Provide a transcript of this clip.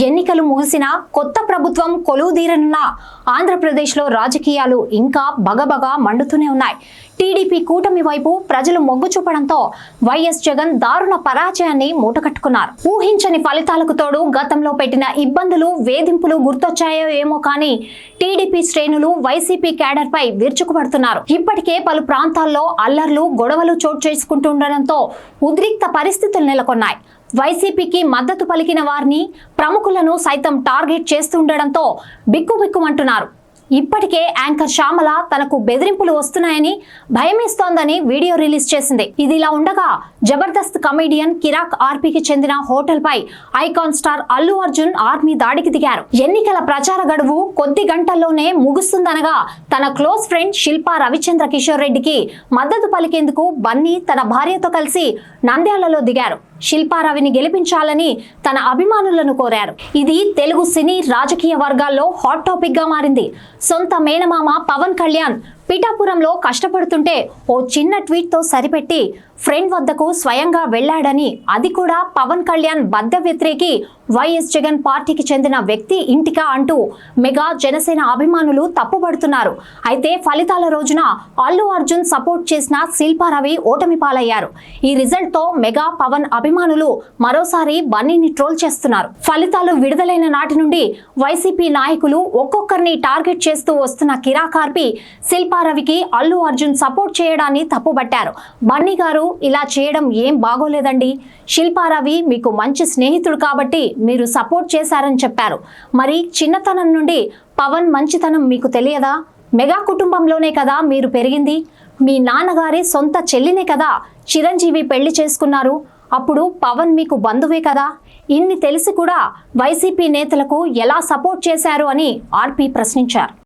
ఎన్నికలు ముగిసినా కొత్త ప్రభుత్వం కొలువుదీరనున్న ఆంధ్రప్రదేశ్లో రాజకీయాలు ఇంకా బగబగ మండుతూనే ఉన్నాయి. టీడీపీ కూటమి వైపు ప్రజలు మొగ్గు చూపడంతో వైఎస్ జగన్ దారుణ పరాజయాన్ని మూటకట్టుకున్నారు. ఊహించని ఫలితాలకు తోడు గతంలో పెట్టిన ఇబ్బందులు, వేధింపులు గుర్తొచ్చాయో ఏమో కానీ టీడీపీ శ్రేణులు వైసీపీ క్యాడర్ పై విరుచుకుపడుతున్నారు. ఇప్పటికే పలు ప్రాంతాల్లో అల్లర్లు, గొడవలు చోటు చేసుకుంటుండటంతో ఉద్రిక్త పరిస్థితులు నెలకొన్నాయి. వైసీపీకి మద్దతు పలికిన వారిని, ప్రముఖులను సైతం టార్గెట్ చేస్తుండటంతో బిక్కుబిక్కుమంటున్నారు. ఇప్పటికే యాంకర్ శ్యామల తనకు బెదిరింపులు వస్తున్నాయని భయమేస్తోందని వీడియో రిలీజ్ చేసింది. ఇదిలా ఉండగా జబర్దస్త్ కమెడియన్ కిరాక్ ఆర్పీకి చెందిన హోటల్ పై icon star Allu Arjun army దాడికి దిగారు. ఎన్నికల ప్రచార గడువు కొద్ది గంటల్లోనే ముగుస్తుందనగా తన క్లోజ్ ఫ్రెండ్ శిల్పా రవిచంద్ర కిషోర్ రెడ్డికి మద్దతు పలికేందుకు బన్నీ తన భార్యతో కలిసి నంద్యాలలో దిగారు. శిల్పారవిని గెలిపించాలని తన అభిమానులను కోరారు. ఇది తెలుగు సినీ రాజకీయ వర్గాల్లో హాట్ టాపిక్ గా మారింది. సొంత మేనమామ పవన్ కళ్యాణ్ పిఠాపురంలో కష్టపడుతుంటే ఓ చిన్న ట్వీట్ తో సరిపెట్టి ఫ్రెండ్ వద్దకు స్వయంగా వెళ్లాడని, అది కూడా పవన్ కళ్యాణ్ బద్ద వ్యతిరేకి వైఎస్ జగన్ పార్టీకి చెందిన వ్యక్తి ఇంటికా అంటూ మెగా జనసేన అభిమానులు తప్పుపడుతున్నారు. అయితే ఫలితాల రోజున అల్లు అర్జున్ సపోర్ట్ చేసిన శిల్పారవి ఓటమి పాలయ్యారు. ఈ రిజల్ట్ తో మెగా పవన్ అభిమానులు మరోసారి బన్నీని ట్రోల్ చేస్తున్నారు. ఫలితాలు విడుదలైన నాటి నుండి వైసీపీ నాయకులు ఒక్కొక్కరిని టార్గెట్ చేస్తూ వస్తున్న కిరాకార్పి శిల్పారవికి అల్లు అర్జున్ సపోర్ట్ చేయడాన్ని తప్పుబట్టారు. బన్నీ గారు ఇలా చేయడం ఏం బాగోలేదండి. శిల్పారవి మీకు మంచి స్నేహితుడు కాబట్టి మీరు సపోర్ట్ చేశారని చెప్పారు. మరి చిన్నతనం నుండి పవన్ మంచితనం మీకు తెలియదా? మెగా కుటుంబంలోనే కదా మీరు పెరిగింది. మీ నాన్నగారి సొంత చెల్లినే కదా చిరంజీవి పెళ్లి చేసుకున్నారు. అప్పుడు పవన్ మీకు బంధువే కదా. ఇన్ని తెలిసి కూడా వైసీపీ నేతలకు ఎలా సపోర్ట్ చేశారు అని ఆర్పీ ప్రశ్నించారు.